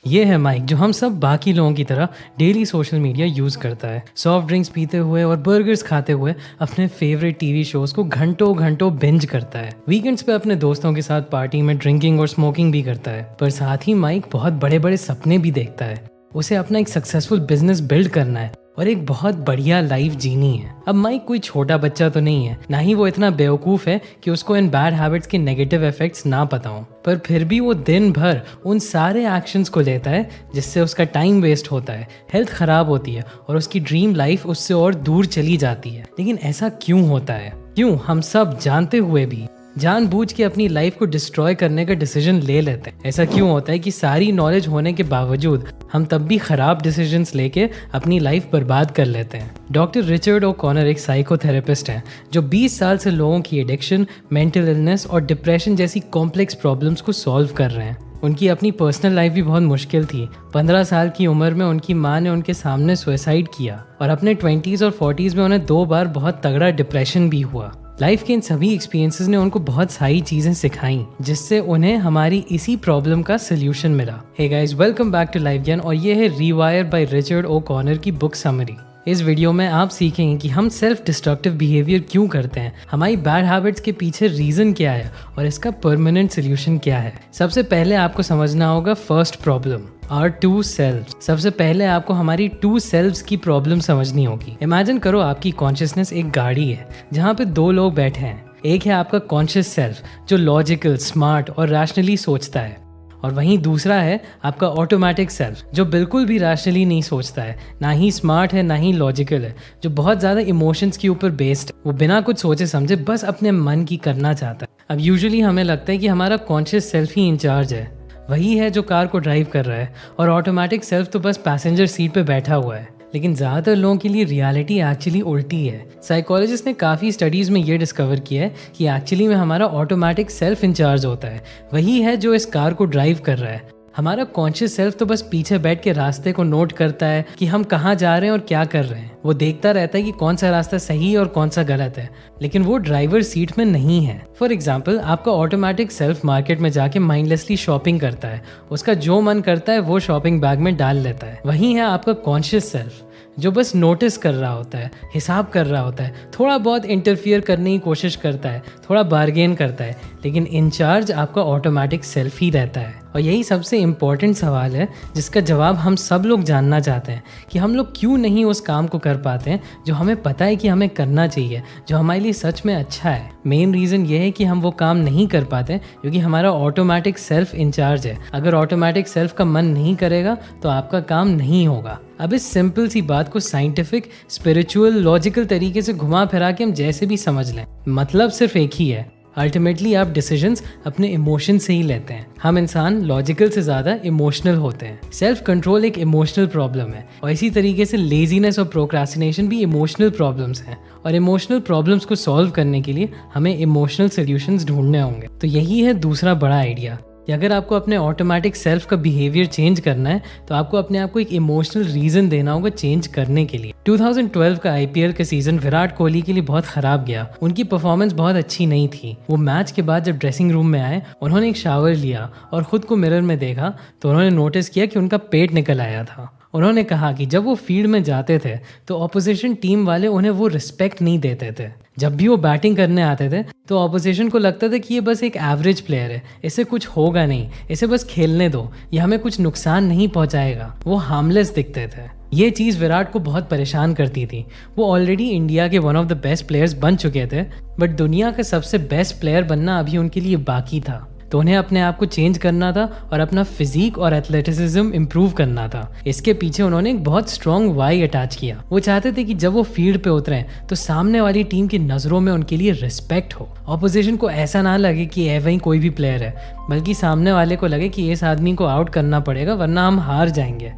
ये है माइक जो हम सब बाकी लोगों की तरह डेली सोशल मीडिया यूज़ करता है। सॉफ्ट ड्रिंक्स पीते हुए और बर्गर्स खाते हुए अपने फेवरेट टीवी शोज को घंटों घंटों बिंज करता है। वीकेंड्स पे अपने दोस्तों के साथ पार्टी में ड्रिंकिंग और स्मोकिंग भी करता है। पर साथ ही माइक बहुत बड़े बड़े सपने भी देखता है। उसे अपना एक सक्सेसफुल बिजनेस बिल्ड करना है और एक बहुत बढ़िया लाइफ जीनी है। अब माइक कोई छोटा बच्चा तो नहीं है, ना ही वो इतना बेवकूफ है कि उसको इन बैड हैबिट्स के नेगेटिव इफेक्ट्स ना पता हो। पर फिर भी वो दिन भर उन सारे एक्शंस को लेता है जिससे उसका टाइम वेस्ट होता है, हेल्थ खराब होती है और उसकी ड्रीम लाइफ उससे और दूर चली जाती है। लेकिन ऐसा क्यों होता है? क्यों हम सब जानते हुए भी जानबूझ के अपनी लाइफ को डिस्ट्रॉय करने का डिसीजन ले लेते हैं? ऐसा क्यों होता है कि सारी नॉलेज होने के बावजूद हम तब भी खराब डिसीजंस लेके अपनी लाइफ बर्बाद कर लेते हैं? डॉक्टर रिचर्ड ओ'कॉनर एक साइकोथेरेपिस्ट हैं जो 20 साल से लोगों की एडिक्शन, मेंटल इलनेस और डिप्रेशन जैसी कॉम्प्लेक्स प्रॉब्लम्स को सॉल्व कर रहे हैं। उनकी अपनी पर्सनल लाइफ भी बहुत मुश्किल थी। 15 साल की उम्र में उनकी माँ ने उनके सामने सुसाइड किया और अपने 20s और 40s में उन्हें 2 बार बहुत तगड़ा डिप्रेशन भी हुआ। लाइफ के इन सभी एक्सपीरियंसेस ने उनको बहुत सारी चीजें सिखाई जिससे उन्हें हमारी इसी प्रॉब्लम का सोल्यूशन मिला। Hey guys, welcome back to Life Gyaan और ये है रीवायर बाय रिचर्ड ओ'कॉनर की बुक समरी। इस वीडियो में आप सीखेंगे कि हम सेल्फ डिस्ट्रक्टिव बिहेवियर क्यों करते हैं, हमारी बैड हैबिट्स के पीछे रीजन क्या है और इसका परमानेंट सोल्यूशन क्या है। सबसे पहले आपको समझना होगा first problem, our to self. सबसे पहले आपको हमारी टू सेल्फ्स की प्रॉब्लम समझनी होगी। इमेजिन करो आपकी कॉन्शियसनेस एक गाड़ी है जहाँ पे 2 लोग बैठे हैं। एक है आपका कॉन्शियस सेल्फ जो लॉजिकल, स्मार्ट और रैशनली सोचता है, और वहीं दूसरा है आपका ऑटोमेटिक सेल्फ जो बिल्कुल भी रैशनली नहीं सोचता है, ना ही स्मार्ट है ना ही लॉजिकल है, जो बहुत ज़्यादा इमोशंस के ऊपर बेस्ड है। वो बिना कुछ सोचे समझे बस अपने मन की करना चाहता है। अब यूजुअली हमें लगता है कि हमारा कॉन्शियस सेल्फ ही इंचार्ज है, वही है जो कार को ड्राइव कर रहा है, और ऑटोमेटिक सेल्फ तो बस पैसेंजर सीट पे बैठा हुआ है। लेकिन ज़्यादातर लोगों के लिए रियलिटी एक्चुअली उल्टी है। साइकोलॉजिस्ट ने काफ़ी स्टडीज़ में ये डिस्कवर किया है कि एक्चुअली में हमारा ऑटोमेटिक सेल्फ इंचार्ज होता है, वही है जो इस कार को ड्राइव कर रहा है। हमारा कॉन्शियस सेल्फ तो बस पीछे बैठ के रास्ते को नोट करता है कि हम कहाँ जा रहे हैं और क्या कर रहे हैं। वो देखता रहता है कि कौन सा रास्ता सही और कौन सा गलत है, लेकिन वो ड्राइवर सीट में नहीं है। फॉर एग्जाम्पल, आपका ऑटोमेटिक सेल्फ मार्केट में जाके माइंडलेसली शॉपिंग करता है, उसका जो मन करता है वो शॉपिंग बैग में डाल लेता है। वही है आपका कॉन्शियस सेल्फ जो बस नोटिस कर रहा होता है, हिसाब कर रहा होता है, थोड़ा बहुत इंटरफियर करने की कोशिश करता है, थोड़ा बार्गेन करता है, लेकिन इंचार्ज आपका ऑटोमेटिक सेल्फ ही रहता है। और यही सबसे इम्पोर्टेंट सवाल है जिसका जवाब हम सब लोग जानना चाहते हैं कि हम लोग क्यों नहीं उस काम को कर पाते हैं जो हमें पता है कि हमें करना चाहिए, जो हमारे लिए सच में अच्छा है। मेन रीज़न ये है कि हम वो काम नहीं कर पाते क्योंकि हमारा ऑटोमेटिक सेल्फ इंचार्ज है। अगर ऑटोमेटिक सेल्फ का मन नहीं करेगा तो आपका काम नहीं होगा। अब इस सिंपल सी बात को साइंटिफिक, स्पिरिचुअल, लॉजिकल तरीके से घुमा फिरा के हम जैसे भी समझ लें, मतलब सिर्फ एक ही है। अल्टीमेटली आप डिसीजंस अपने इमोशन से ही लेते हैं। हम इंसान लॉजिकल से ज़्यादा इमोशनल होते हैं। सेल्फ कंट्रोल एक इमोशनल प्रॉब्लम है और इसी तरीके से लेजीनेस और प्रोक्रास्टिनेशन भी इमोशनल प्रॉब्लम्स हैं। और इमोशनल प्रॉब्लम्स को सॉल्व करने के लिए हमें इमोशनल सॉल्यूशंस ढूंढने होंगे। तो यही है दूसरा बड़ा आइडिया कि अगर आपको अपने ऑटोमेटिक सेल्फ का बिहेवियर चेंज करना है तो आपको अपने आप को एक इमोशनल रीजन देना होगा चेंज करने के लिए। 2012 का आईपीएल का सीजन विराट कोहली के लिए बहुत खराब गया। उनकी परफॉर्मेंस बहुत अच्छी नहीं थी। वो मैच के बाद जब ड्रेसिंग रूम में आए, उन्होंने एक शावर लिया और खुद को मिरर में देखा तो उन्होंने नोटिस किया कि उनका पेट निकल आया था। उन्होंने कहा कि जब वो फील्ड में जाते थे तो ऑपोजिशन टीम वाले उन्हें वो रिस्पेक्ट नहीं देते थे। जब भी वो बैटिंग करने आते थे तो ऑपोजिशन को लगता था कि ये बस एक एवरेज प्लेयर है, इससे कुछ होगा नहीं, इसे बस खेलने दो, ये हमें कुछ नुकसान नहीं पहुंचाएगा। वो हार्मलेस दिखते थे। ये चीज़ विराट को बहुत परेशान करती थी। वो ऑलरेडी इंडिया के one of the best players बन चुके थे, बट दुनिया का सबसे बेस्ट प्लेयर बनना अभी उनके लिए बाकी था। तो उन्हें अपने आप को चेंज करना था और अपना फिजिक और एथलेटिसिज्म इम्प्रूव करना था। इसके पीछे उन्होंने एक बहुत स्ट्रॉन्ग वाई अटैच किया। वो चाहते थे कि जब वो फील्ड पे उतरें तो सामने वाली टीम की नज़रों में उनके लिए रिस्पेक्ट हो। ऑपोजिशन को ऐसा ना लगे कि ये वहीं कोई भी प्लेयर है, बल्कि सामने वाले को लगे कि इस आदमी को आउट करना पड़ेगा वरना हम हार जाएंगे।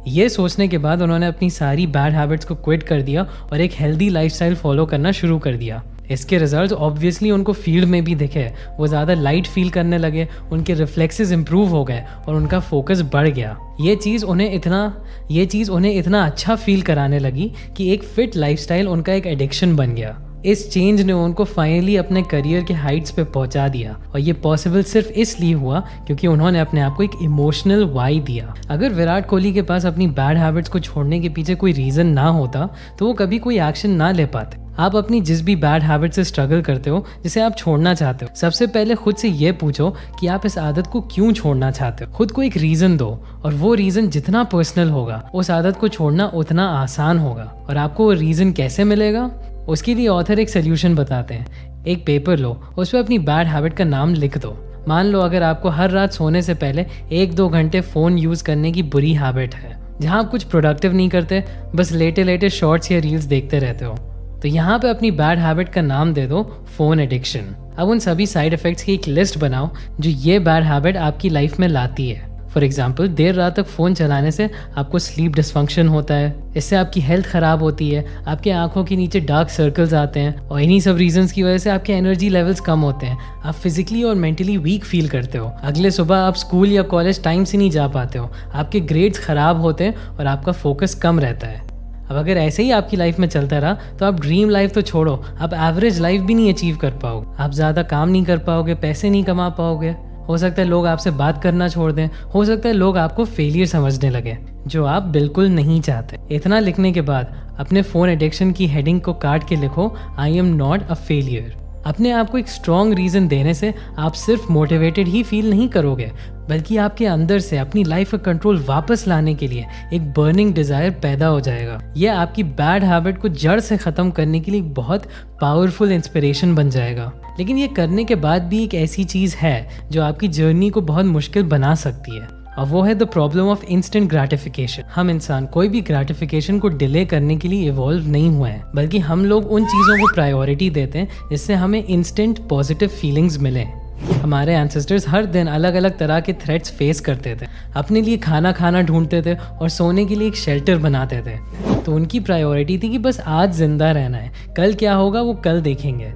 ये सोचने के बाद उन्होंने अपनी सारी बैड हैबिट्स को क्विट कर दिया और एक हेल्दी लाइफस्टाइल फॉलो करना शुरू कर दिया। इसके रिजल्ट्स ऑब्वियसली उनको फील्ड में भी दिखे। वो ज़्यादा लाइट फील करने लगे, उनके रिफ्लेक्सेस इंप्रूव हो गए और उनका फोकस बढ़ गया। ये चीज़ उन्हें इतना अच्छा फील कराने लगी कि एक फिट लाइफस्टाइल उनका एक एडिक्शन बन गया। इस चेंज ने उनको फाइनली अपने करियर के हाइट्स पे पहुंचा दिया, और ये पॉसिबल सिर्फ इसलिए हुआ क्योंकि उन्होंने अपने आप को एक इमोशनल वाई दिया। अगर विराट कोहली के पास अपनी बैड हैबिट्स को छोड़ने के पीछे कोई रीजन ना होता तो वो कभी कोई एक्शन ना ले पाते। आप अपनी जिस भी बैड हैबिट से स्ट्रगल करते हो, जिसे आप छोड़ना चाहते हो, सबसे पहले खुद से ये पूछो कि आप इस आदत को क्यों छोड़ना चाहते हो। खुद को एक रीजन दो, और वो रीजन जितना पर्सनल होगा उस आदत को छोड़ना उतना आसान होगा। और आपको वो रीजन कैसे मिलेगा, उसके लिए ऑथर एक सोल्यूशन बताते हैं। एक पेपर लो, उस पर अपनी बैड हैबिट का नाम लिख दो। मान लो अगर आपको हर रात सोने से पहले 1-2 घंटे फ़ोन यूज़ करने की बुरी हैबिट है, जहाँ आप कुछ प्रोडक्टिव नहीं करते, बस लेटे लेटे शॉर्ट्स या रील्स देखते रहते हो, तो यहाँ पे अपनी बैड हैबिट का नाम दे दो फ़ोन एडिक्शन। अब उन सभी साइड इफ़ेक्ट्स की एक लिस्ट बनाओ जो ये बैड हैबिट आपकी लाइफ में लाती है। फॉर एग्जाम्पल, देर रात तक फ़ोन चलाने से आपको स्लीप डिसफंक्शन होता है, इससे आपकी हेल्थ ख़राब होती है, आपके आंखों के नीचे डार्क सर्कल्स आते हैं, और इन्हीं सब रीजंस की वजह से आपके एनर्जी लेवल्स कम होते हैं, आप फिजिकली और मेंटली वीक फील करते हो, अगले सुबह आप स्कूल या कॉलेज टाइम से नहीं जा पाते हो, आपके ग्रेड्स ख़राब होते हैं और आपका फोकस कम रहता है। अब अगर ऐसे ही आपकी लाइफ में चलता रहा तो आप ड्रीम लाइफ तो छोड़ो, आप एवरेज लाइफ भी नहीं अचीव कर पाओगे। आप ज़्यादा काम नहीं कर पाओगे, पैसे नहीं कमा पाओगे, हो सकता है लोग आपसे बात करना छोड़ दें, हो सकता है लोग आपको फेलियर समझने लगे, जो आप बिल्कुल नहीं चाहते। इतना लिखने के बाद अपने फ़ोन एडिक्शन की हेडिंग को काट के लिखो, I am not a failure. अपने आप को एक स्ट्रॉन्ग रीज़न देने से आप सिर्फ मोटिवेटेड ही फील नहीं करोगे, बल्कि आपके अंदर से अपनी लाइफ का कंट्रोल वापस लाने के लिए एक बर्निंग डिज़ायर पैदा हो जाएगा। यह आपकी बैड हैबिट को जड़ से ख़त्म करने के लिए एक बहुत पावरफुल इंस्पिरेशन बन जाएगा। लेकिन ये करने के बाद भी एक ऐसी चीज़ है जो आपकी जर्नी को बहुत मुश्किल बना सकती है, और वो है the problem of instant gratification. हम इंसान कोई भी ग्रेटिफिकेशन को डिले करने के लिए इवॉल्व नहीं हुए हैं, बल्कि हम लोग उन चीज़ों को प्रायोरिटी देते हैं जिससे हमें इंस्टेंट पॉजिटिव फीलिंग्स मिले। हमारे एंसेस्टर्स हर दिन अलग अलग तरह के थ्रेट्स फेस करते थे, अपने लिए खाना ढूंढते थे और सोने के लिए एक शेल्टर बनाते थे। तो उनकी प्रायोरिटी थी कि बस आज जिंदा रहना है, कल क्या होगा वो कल देखेंगे।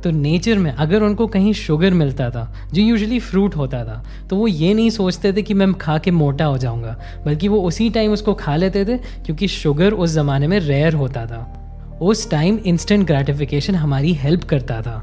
तो नेचर में अगर उनको कहीं शुगर मिलता था, जो यूजुअली फ्रूट होता था, तो वो ये नहीं सोचते थे कि मैं खा के मोटा हो जाऊंगा, बल्कि वो उसी टाइम उसको खा लेते थे, क्योंकि शुगर उस ज़माने में रेयर होता था। उस टाइम इंस्टेंट ग्रेटिफिकेशन हमारी हेल्प करता था।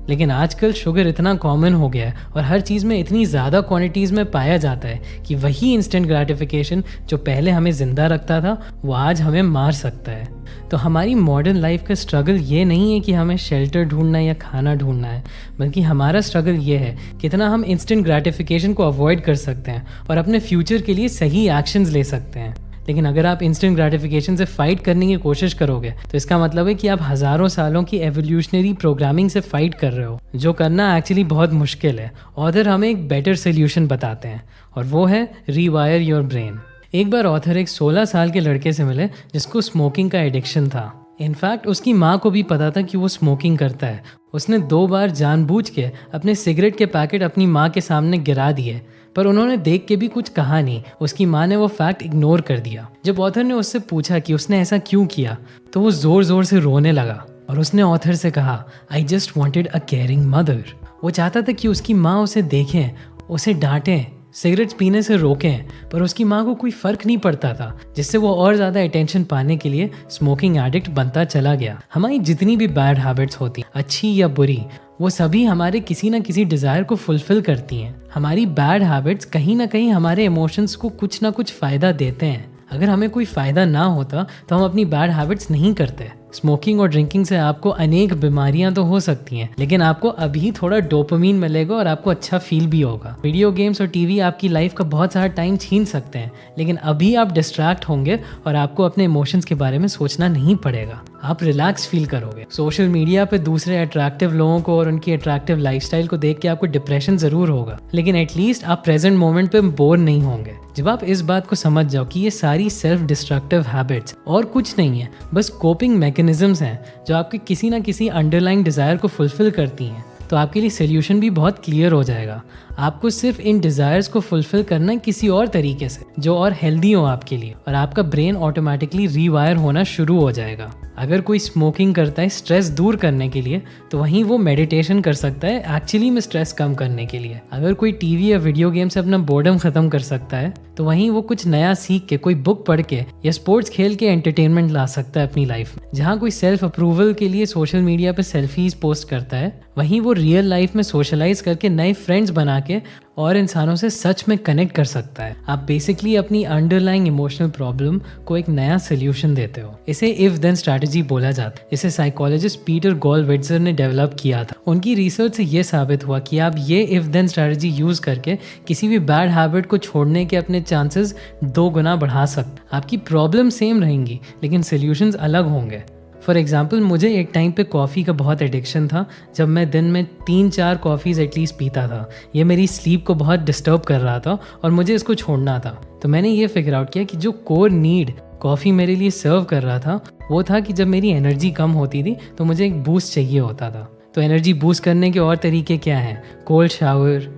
लेकिन आजकल शुगर इतना कॉमन हो गया है और हर चीज़ में इतनी ज़्यादा क्वांटिटीज़ में पाया जाता है कि वही इंस्टेंट ग्रेटिफिकेशन जो पहले हमें ज़िंदा रखता था, वो आज हमें मार सकता है। तो हमारी मॉडर्न लाइफ का स्ट्रगल ये नहीं है कि हमें शेल्टर ढूंढना है या खाना ढूंढना है, बल्कि हमारा स्ट्रगल ये है कितना हम इंस्टेंट ग्रेटिफिकेशन को अवॉइड कर सकते हैं और अपने फ्यूचर के लिए सही एक्शंस ले सकते हैं। लेकिन अगर आप इंस्टेंट ग्रेटिफिकेशन से फाइट करने की कोशिश करोगे तो इसका मतलब है कि आप हज़ारों सालों की एवोल्यूशनरी प्रोग्रामिंग से फाइट कर रहे हो, जो करना एक्चुअली बहुत मुश्किल है। ऑथर हमें एक बेटर सोल्यूशन बताते हैं, और वो है रीवायर योर ब्रेन। एक बार ऑथर एक 16 साल के लड़के से मिले जिसको स्मोकिंग का एडिक्शन था। इनफैक्ट उसकी माँ को भी पता था कि वो स्मोकिंग करता है। उसने 2 बार जानबूझ के अपने सिगरेट के पैकेट अपनी माँ के सामने गिरा दिए, पर उन्होंने देख के भी कुछ कहा नहीं। उसकी माँ ने वो फैक्ट इग्नोर कर दिया। जब ऑथर ने उससे पूछा कि उसने ऐसा क्यों किया, तो वो ज़ोर ज़ोर से रोने लगा और उसने ऑथर से कहा, I just wanted a caring mother. वो चाहता था कि उसकी माँ उसे देखें, उसे डांटें, सिगरेट्स पीने से रोकें, पर उसकी माँ को कोई फ़र्क नहीं पड़ता था, जिससे वो और ज़्यादा अटेंशन पाने के लिए स्मोकिंग एडिक्ट बनता चला गया। हमारी जितनी भी बैड हैबिट्स होती, अच्छी या बुरी, वो सभी हमारे किसी ना किसी डिज़ायर को फुलफिल करती हैं। हमारी बैड हैबिट्स कहीं ना कहीं हमारे इमोशंस को कुछ ना कुछ फ़ायदा देते हैं। अगर हमें कोई फ़ायदा ना होता तो हम अपनी बैड हैबिट्स नहीं करते। स्मोकिंग और ड्रिंकिंग से आपको अनेक बीमारियां तो हो सकती हैं, लेकिन आपको अभी थोड़ा डोपामीन मिलेगा और आपको अच्छा फील भी होगा। वीडियो गेम्स और टीवी आपकी लाइफ का बहुत सारा टाइम छीन सकते हैं, लेकिन अभी आप डिस्ट्रैक्ट होंगे और आपको अपने इमोशंस के बारे में सोचना नहीं पड़ेगा। आप रिलैक्स फील करोगे। सोशल मीडिया पे दूसरे अट्रैक्टिव लोगों को और उनकी अट्रैक्टिव लाइफस्टाइल को देख के आपको डिप्रेशन ज़रूर होगा, लेकिन एटलीस्ट आप प्रेजेंट मोमेंट पे बोर नहीं होंगे। जब आप इस बात को समझ जाओ कि ये सारी सेल्फ डिस्ट्रक्टिव हैबिट्स और कुछ नहीं है, बस कोपिंग मैकेनिज्म्स हैं जो आपके किसी ना किसी अंडरलाइंग डिज़ायर को फुलफिल करती हैं, तो आपके लिए सोल्यूशन भी बहुत क्लियर हो जाएगा। आपको सिर्फ इन डिज़ायर्स को फुलफिल करना है किसी और तरीके से जो और हेल्दी हो आपके लिए, और आपका ब्रेन ऑटोमेटिकली रीवायर होना शुरू हो जाएगा। अगर कोई स्मोकिंग करता है स्ट्रेस दूर करने के लिए, तो वहीं वो मेडिटेशन कर सकता है एक्चुअली में स्ट्रेस कम करने के लिए। अगर कोई टीवी या वीडियो गेम से अपना बोर्डम ख़त्म कर सकता है, तो वहीं वो कुछ नया सीख के, कोई बुक पढ़ के या स्पोर्ट्स खेल के एंटरटेनमेंट ला सकता है अपनी लाइफ में। जहाँ कोई सेल्फ अप्रूवल के लिए सोशल मीडिया पे सेल्फीज पोस्ट करता है, वहीं वो रियल लाइफ में सोशलाइज करके नए फ्रेंड्स बना के और इंसानों से सच में कनेक्ट कर सकता है। आप बेसिकली अपनी अंडरलाइंग इमोशनल प्रॉब्लम को एक नया सोल्यूशन देते हो। इसे इफ देन स्ट्रैटेजी बोला जाता है। इसे साइकोलॉजिस्ट पीटर गोलविट्जर ने डेवलप किया था। उनकी रिसर्च से ये साबित हुआ कि आप ये इफ देन स्ट्रैटेजी यूज करके किसी भी बैड हैबिट को छोड़ने के अपने चांसेस 2 गुना बढ़ा सकते। आपकी प्रॉब्लम सेम रहेंगी लेकिन सोल्यूशंस अलग होंगे। फॉर एग्जाम्पल, मुझे एक टाइम पे कॉफ़ी का बहुत एडिक्शन था, जब मैं दिन में 3-4 कॉफ़ीज़ एटलीस्ट पीता था। ये मेरी स्लीप को बहुत डिस्टर्ब कर रहा था और मुझे इसको छोड़ना था। तो मैंने ये फिगर आउट किया कि जो कोर नीड कॉफ़ी मेरे लिए सर्व कर रहा था वो था कि जब मेरी एनर्जी कम होती थी तो मुझे एक बूस्ट चाहिए होता था। तो एनर्जी बूस्ट करने के और तरीके क्या हैं? कोल्ड शावर,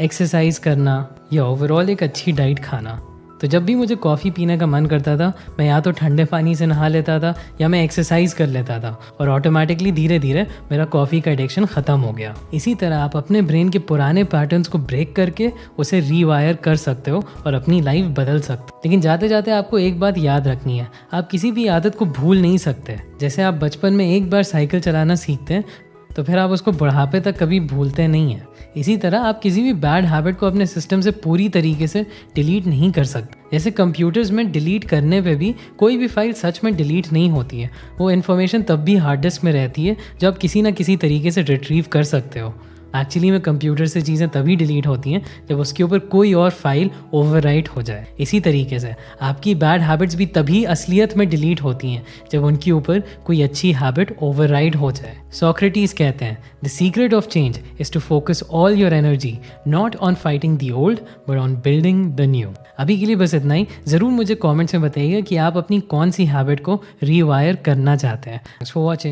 एक्सरसाइज करना या ओवरऑल एक अच्छी डाइट खाना। तो जब भी मुझे कॉफ़ी पीने का मन करता था, मैं या तो ठंडे पानी से नहा लेता था या मैं एक्सरसाइज कर लेता था, और ऑटोमेटिकली धीरे धीरे मेरा कॉफ़ी का एडिक्शन ख़त्म हो गया। इसी तरह आप अपने ब्रेन के पुराने पैटर्न्स को ब्रेक करके उसे रीवायर कर सकते हो और अपनी लाइफ बदल सकते हो। लेकिन जाते जाते आपको एक बात याद रखनी है, आप किसी भी आदत को भूल नहीं सकते। जैसे आप बचपन में एक बार साइकिल चलाना सीखते हैं तो फिर आप उसको बुढ़ापे तक कभी भूलते नहीं हैं। इसी तरह आप किसी भी बैड हैबिट को अपने सिस्टम से पूरी तरीके से डिलीट नहीं कर सकते। जैसे कंप्यूटर्स में डिलीट करने पे भी कोई भी फाइल सच में डिलीट नहीं होती है। वो इन्फॉर्मेशन तब भी हार्ड डिस्क में रहती है जो आप किसी ना किसी तरीके से रिट्रीव कर सकते हो। एक्चुअली में कंप्यूटर से चीज़ें तभी डिलीट होती हैं जब उसके ऊपर कोई और फाइल ओवरराइट हो जाए। इसी तरीके से आपकी बैड हैबिट्स भी तभी असलियत में डिलीट होती हैं जब उनके ऊपर कोई अच्छी हैबिट ओवरराइड हो जाए। सोक्रेटिस कहते हैं, the secret of change is to focus all your energy not on fighting the old but on building the new. अभी के लिए बस इतना ही। ज़रूर मुझे कॉमेंट्स में बताइएगा कि आप अपनी कौन सी हैबिट को रीवायर करना चाहते हैं। Thanks for watching.